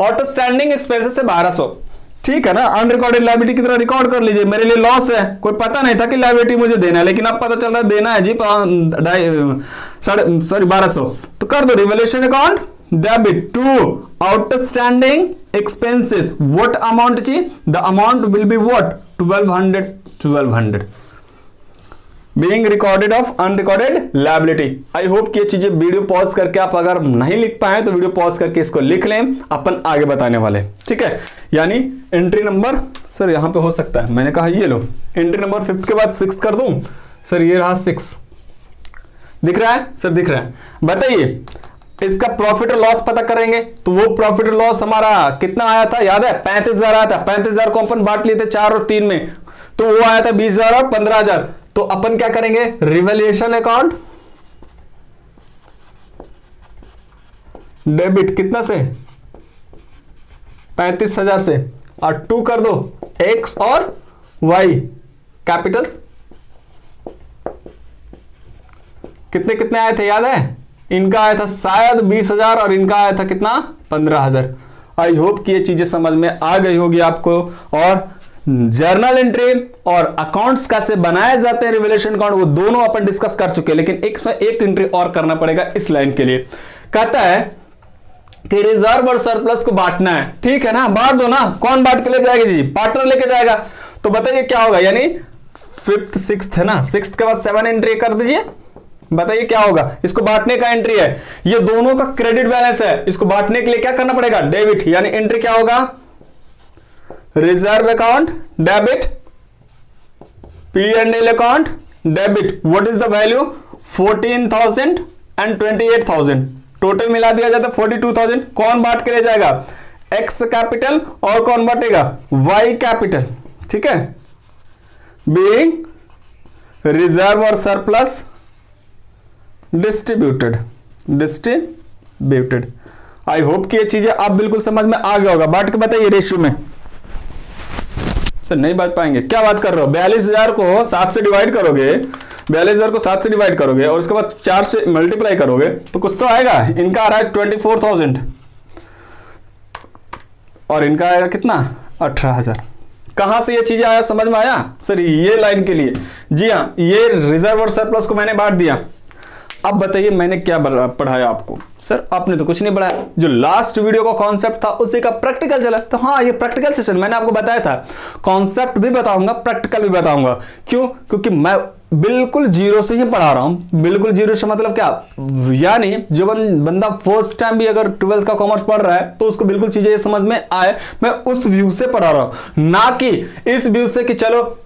आउटस्टैंडिंग एक्सपेंसेस से 1200, ठीक है ना। अनरिकॉर्डेड लायबिलिटी की तरह रिकॉर्ड कर लीजिए। मेरे लिए लॉस है, कोई पता नहीं था कि लायबिलिटी मुझे देना है, लेकिन अब पता चल रहा है देना है जी 1200, तो कर दो revaluation account debit to outstanding expenses. What amount जी? The amount will be what? 1200 being recorded of unrecorded liability. I hope कि ये चीजें वीडियो पॉज करके आप अगर नहीं लिख पाए तो वीडियो पॉज करके इसको लिख लें, अपन आगे बताने वाले, ठीक है। यानी एंट्री नंबर, सर यहां पे हो सकता है, मैंने कहा ये लो एंट्री नंबर 5 के बाद 6 कर दूं। सर ये रहा 6, दिख रहा है? सर दिख रहा है। बताइए इसका प्रॉफिट और लॉस पता करेंगे तो वो प्रॉफिट और लॉस हमारा कितना आया था, याद है? 35,000 आया था। 35,000 को अपन बांट लिए थे 4 और 3 में, तो वो आया था 20,000 और 15,000। तो अपन क्या करेंगे? रिवैल्यूएशन अकाउंट डेबिट कितना से? 35,000 से, और 2 कर दो एक्स और वाई कैपिटल्स। कितने कितने आए थे याद है? इनका आया था शायद 20,000 और इनका आया था कितना? 15,000। आई होप कि ये चीजें समझ में आ गई होगी आपको। और जर्नल एंट्री और अकाउंट्स कैसे बनाए जाते हैं, रिवैल्यूएशन अकाउंट, वो दोनों अपन डिस्कस कर चुके हैं, लेकिन एक एंट्री और करना पड़ेगा इस लाइन के लिए। कहता है कि रिजर्व और सरप्लस को बांटना है, ठीक है ना? बांट दो ना। कौन बांट के ले जाएगा जी? पार्टनर लेके जाएगा। तो बताइए क्या होगा? यानी 5th 6th है ना, 6th के बाद 7 एंट्री कर दीजिए। बताइए क्या होगा? इसको बांटने का एंट्री है, ये दोनों का क्रेडिट बैलेंस है, इसको बांटने के लिए क्या करना पड़ेगा? डेबिट। यानी एंट्री क्या होगा? Reserve account debit, P&L account debit. What is the value? 14,000 and 28,000, total मिला दिया जाता है 42,000। कौन बांट के ले जाएगा? X capital. और कौन बांटेगा? वाई कैपिटल, ठीक है। बीइंग रिजर्व और सरप्लस डिस्ट्रीब्यूटेड। आई होप कि ये चीजें आप बिल्कुल समझ में आ गया होगा। बांट के बताइए रेशियो में। सर नहीं बात पाएंगे, क्या बात कर रहे हो? 42,000 को 7 से डिवाइड करोगे, 42,000 को 7 से डिवाइड करोगे और उसके बाद 4 से मल्टीप्लाई करोगे तो कुछ तो आएगा। इनका आ रहा है 24,000 और इनका आएगा कितना? 18,000। कहां से ये चीजें आया, समझ में आया? सर ये लाइन के लिए, जी हाँ, ये रिजर्व और सरप्लस को मैंने बांट दिया। अब बताइए मैंने क्या पढ़ाया आपको? सर आपने तो कुछ नहीं पढ़ाया। जो लास्ट वीडियो का कॉन्सेप्ट था उसी का प्रैक्टिकल चला। तो हाँ, ये प्रैक्टिकल सेशन मैंने आपको बताया था। कॉन्सेप्ट भी बताऊंगा, प्रैक्टिकल भी बताऊंगा। क्यों? क्योंकि मैं बिल्कुल जीरो से ही पढ़ा रहा हूं। बिल्कुल जीरो से मतलब क्या? यानी जो बंदा फर्स्ट टाइम भी अगर 12th का कॉमर्स पढ़ रहा है तो उसको बिल्कुल चीजें समझ में आए, मैं उस व्यू से पढ़ा रहा हूं, ना कि इस व्यू से कि चलो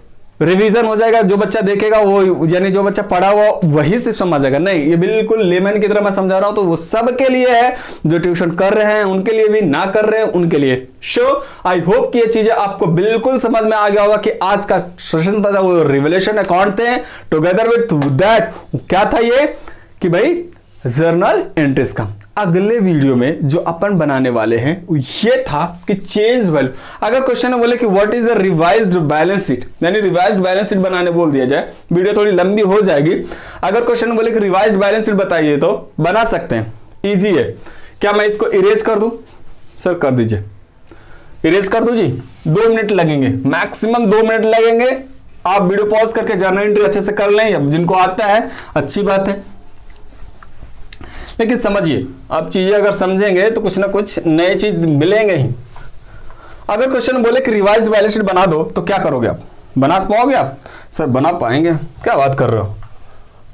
रिवीजन हो जाएगा, जो बच्चा देखेगा वो, यानी जो बच्चा पढ़ा हुआ वही से समझ जाएगा। नहीं, ये बिल्कुल लेमन की तरह मैं समझा रहा हूं, तो वो सब के लिए है, जो ट्यूशन कर रहे हैं उनके लिए भी, ना कर रहे हैं उनके लिए। आई होप कि ये चीजें आपको बिल्कुल समझ में आ गया होगा कि आज का सेशन था वो रिवैल्यूएशन अकाउंट थे। टुगेदर विद दैट क्या था ये कि भाई जर्नल एंट्रीज का। अगले वीडियो में जो अपन बनाने वाले हैं ये था कि चेंज वैल्यू। अगर क्वेश्चन में बोले कि what is the revised balance sheet, यानी रिवाइज्ड बैलेंस शीट बनाने बोल दिया जाए, वीडियो थोड़ी लंबी हो जाएगी। अगर क्वेश्चन में बोले कि रिवाइज्ड बैलेंस शीट बताइए तो बना सकते हैं, इजी है। क्या मैं इसको इरेज कर दूं? सर कर दीजिए, इरेज कर दू जी। 2 मिनट लगेंगे, मैक्सिमम 2 मिनट लगेंगे। आप वीडियो पॉज करके जर्नल एंट्री अच्छे से कर लें, जिनको आता है अच्छी बात है। लेकिन समझिए, आप चीजें अगर समझेंगे तो कुछ ना कुछ नए चीज मिलेंगे ही। अगर क्वेश्चन बोले कि रिवाइज्ड बैलेंस शीट बना दो तो क्या करोगे आप? बना पाओगे आप? सर बना पाएंगे, क्या बात कर रहे हो?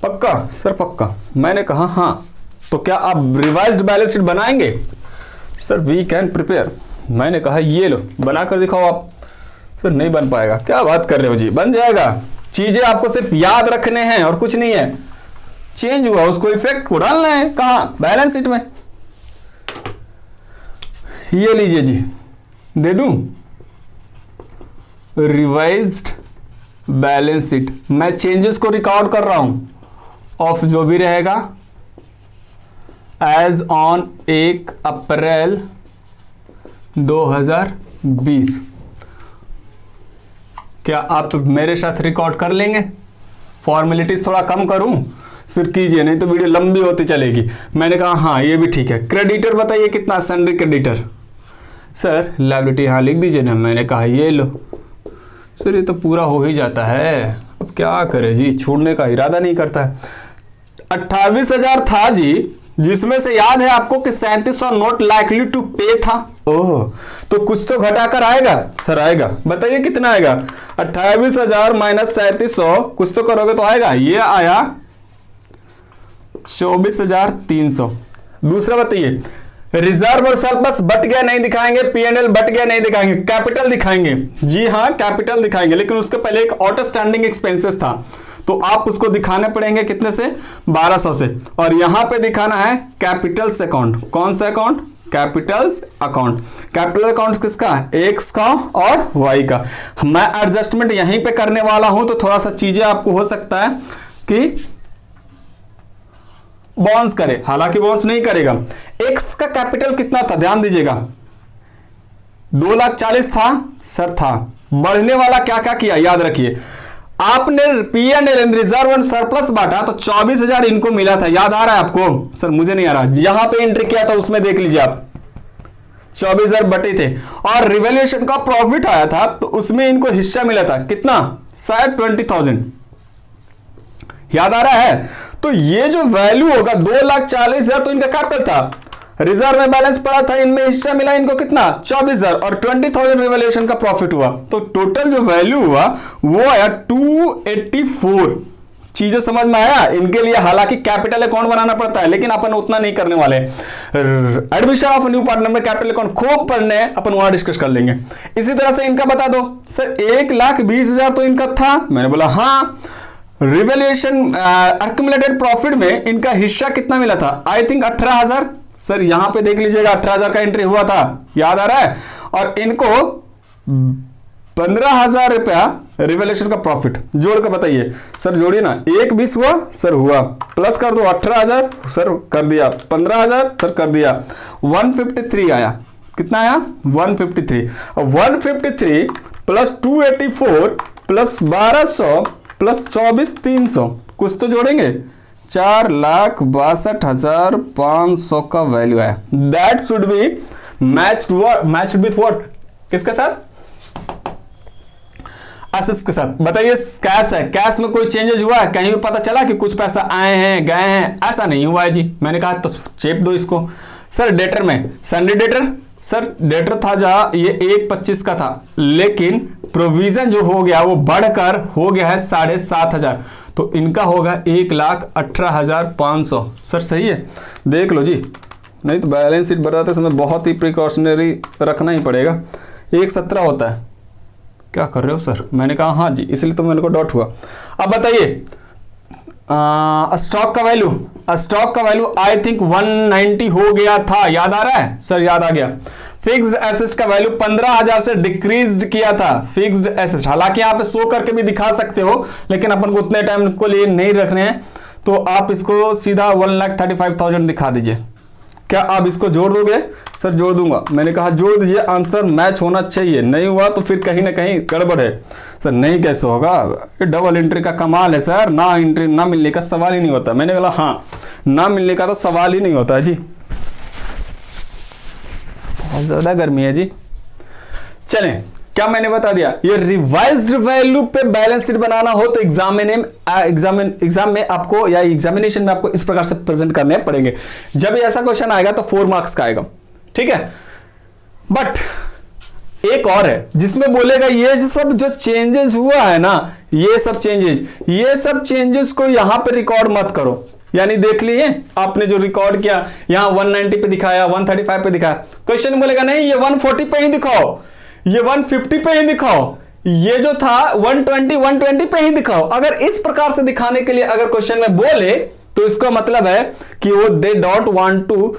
पक्का? सर पक्का। मैंने कहा हाँ। तो क्या आप रिवाइज्ड बैलेंस शीट बनाएंगे? Sir we can prepare. मैंने कहा ये लो बना कर दिखाओ आप। सर नहीं बन पाएगा, क्या बात कर रहे हो जी? बन जाएगा। चीजें आपको सिर्फ याद रखने हैं और कुछ नहीं है। चेंज हुआ उसको इफेक्ट को डालना है। कहां? बैलेंस शीट में। ये लीजिए जी, दे दूं रिवाइज्ड बैलेंस शीट। मैं चेंजेस को रिकॉर्ड कर रहा हूं ऑफ जो भी रहेगा एज ऑन 1 अप्रैल 2020। क्या आप मेरे साथ रिकॉर्ड कर लेंगे? फॉर्मेलिटीज थोड़ा कम करूं? सिर्फ कीजिए, नहीं तो वीडियो लंबी होती चलेगी। मैंने कहा हाँ ये भी ठीक है। क्रेडिटर बताइए कितना, सन्ड्री क्रेडिटर। सर लायबिलिटी हाँ लिख दीजिए ना। मैंने कहा ये लो। सर ये तो पूरा हो ही जाता है, अब क्या करे जी, छोड़ने का इरादा नहीं करता है। 28,000 था जी, जिसमें से याद है आपको कि 3700 नॉट लाइकली टू पे था। ओह, तो कुछ तो घटाकर आएगा। सर आएगा, बताइए कितना आएगा? 28,000 माइनस 3700, कुछ तो करोगे तो आएगा। ये आया 24,300। दूसरा बताइए, रिजर्व और सरप्लस बट गया नहीं दिखाएंगे, पीएनएल बट गया नहीं दिखाएंगे, कैपिटल दिखाएंगे। जी हाँ कैपिटल दिखाएंगे, लेकिन उसके पहले एक आउटस्टैंडिंग एक्सपेंसेस था, तो आप उसको दिखाने पड़ेंगे कितने से? 1200 से। और यहां पे दिखाना है कैपिटल्स अकाउंट। कौन सा account? Capitals account. Capital account किसका? एक्स का और वाई का। मैं एडजस्टमेंट यहीं पे करने वाला हूं, तो थोड़ा सा चीजें आपको हो सकता है कि बाउंस करे, हालांकि बाउंस नहीं करेगा। एक्स का कैपिटल कितना था ध्यान दीजिएगा, 2,40,000 था। सर था, बढ़ने वाला क्या क्या किया याद रखिए। आपने पीएनएल रिजर्व एंड सरप्लस बांटा तो 24,000 इनको मिला था, याद आ रहा है आपको? सर मुझे नहीं आ रहा, यहां पे एंट्री किया था उसमें देख लीजिए आप, 24,000 बटे थे। और रिवैल्यूएशन का प्रॉफिट आया था तो उसमें इनको हिस्सा मिला था कितना? शायद 20,000, याद आ रहा है? तो ये जो वैल्यू होगा 2,40,000 तो इनका कैपिटल था, रिजर्व में बैलेंस पड़ा था, इनमें हिस्सा मिला इनको कितना? 24,000 और 20,000 रिवैल्यूएशन का प्रॉफिट हुआ, तो टोटल जो वैल्यू हुआ वो आया 284। चीजें समझ में आया? इनके लिए हालांकि कैपिटल अकाउंट बनाना पड़ता है, लेकिन अपन उतना नहीं करने वाले। एडमिशन ऑफ न्यू पार्टनर में कैपिटल अकाउंट खूब पढ़ने, अपन वहां डिस्कस कर लेंगे। इसी तरह से इनका बता दो। सर 1,20,000 तो इनका था। मैंने बोला हाँ। रिवैल्यूएशन एक्युमुलेटेड प्रॉफिट में इनका हिस्सा कितना मिला था? I think 18,000। सर यहां पे देख लीजिएगा 18,000 का एंट्री हुआ था, याद आ रहा है? और इनको 15,000 रुपया रिवैल्यूएशन का प्रॉफिट जोड़ कर बताइए। सर जोड़िए ना, 1,20 हुआ। सर हुआ, प्लस कर दो 18,000। सर कर दिया, 15,000। सर कर दिया, 153 आया। कितना आया? 153। 153 प्लस 284 प्लस 1,200 प्लस 24,300, कुछ तो जोड़ेंगे। 4,62,500 का वैल्यू आया। That should be matched with what? किसके साथ? एसेट्स के साथ। बताइए कैश है, कैश में कोई चेंजेस हुआ है? कहीं भी पता चला कि कुछ पैसा आए हैं गए हैं? ऐसा नहीं हुआ है जी। मैंने कहा तो चेप दो इसको। सर डेटर में सन्डे डेटर, सर डेटर था जहां ये 1,25 का था, लेकिन प्रोविजन जो हो गया वो बढ़कर हो गया है 7,500, तो इनका होगा 1,18,500। सर सही है, देख लो जी, नहीं तो बैलेंस शीट बनाते समय बहुत ही प्रिकॉशनरी रखना ही पड़ेगा। 1,17 होता है। क्या कर रहे हो सर? मैंने कहा हाँ जी, इसलिए तो मेरे को डॉट हुआ। अब बताइए स्टॉक का वैल्यू, स्टॉक का वैल्यू आई थिंक 190 हो गया था, याद आ रहा है? सर याद आ गया। फिक्स्ड एसेट्स का वैल्यू 15,000 से डिक्रीज किया था। फिक्स्ड एसेट्स हालांकि यहाँ पे शो करके भी दिखा सकते हो, लेकिन अपन को उतने टाइम को लिए नहीं रखने हैं, तो आप इसको सीधा 1,35,000 दिखा दीजिए। क्या आप इसको जोड़ दोगे? सर जोड़ दूंगा। मैंने कहा जोड़ दीजिए, आंसर मैच होना चाहिए। नहीं हुआ तो फिर कहीं ना कहीं गड़बड़ है। सर नहीं कैसे होगा? ये डबल एंट्री का कमाल है सर, ना एंट्री ना मिलने का सवाल ही नहीं होता। मैंने कहा हाँ, ना मिलने का तो सवाल ही नहीं होता है जी। बहुत ज्यादा गर्मी है जी। चलें, क्या मैंने बता दिया? ये रिवाइज्ड वैल्यू पे बैलेंस शीट बनाना हो तो एग्जाम में आपको या एग्जामिनेशन में आपको इस प्रकार से प्रेजेंट करने पड़ेंगे। जब ऐसा क्वेश्चन आएगा तो 4 मार्क्स का आएगा, ठीक है। बट एक और है जिसमें बोलेगा ये सब जो चेंजेस हुआ है ना, ये सब चेंजेस को यहां पे रिकॉर्ड मत करो। यानी देख लिए आपने जो रिकॉर्ड किया, यहां 190 पे दिखाया, 135 पे दिखाया, क्वेश्चन बोलेगा नहीं ये 140 पे ही दिखाओ, ये 150 पे ही दिखाओ, ये जो था 120 पे ही दिखाओ। अगर इस प्रकार से दिखाने के लिए अगर क्वेश्चन में बोले तो इसका मतलब है कि वो they don't want to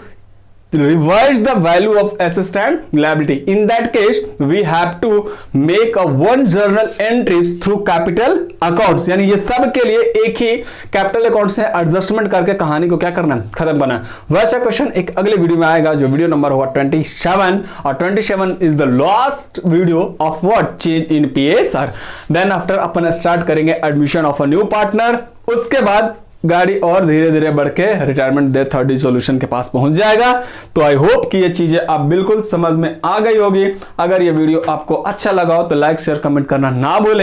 revise the value of assets and liability. In that case, we have to make a one journal entries through capital accounts. यानी ये सब के लिए एक ही कैपिटल अकाउंट से एडजस्टमेंट करके कहानी को क्या करना है, खत्म करना है। वैसा क्वेश्चन एक अगले वीडियो में आएगा, जो वीडियो नंबर होगा 27, और 27 is the last video of what change in PASR। Then after अपन स्टार्ट करेंगे admission of a new partner, उसके बाद गाड़ी और धीरे धीरे बढ़ के रिटायरमेंट डेथ और डिसोल्यूशन के पास पहुंच जाएगा। तो आई होप कि ये चीजें आप बिल्कुल समझ में आ गई होगी। अगर ये वीडियो आपको अच्छा लगा हो तो लाइक शेयर कमेंट करना ना भूलें।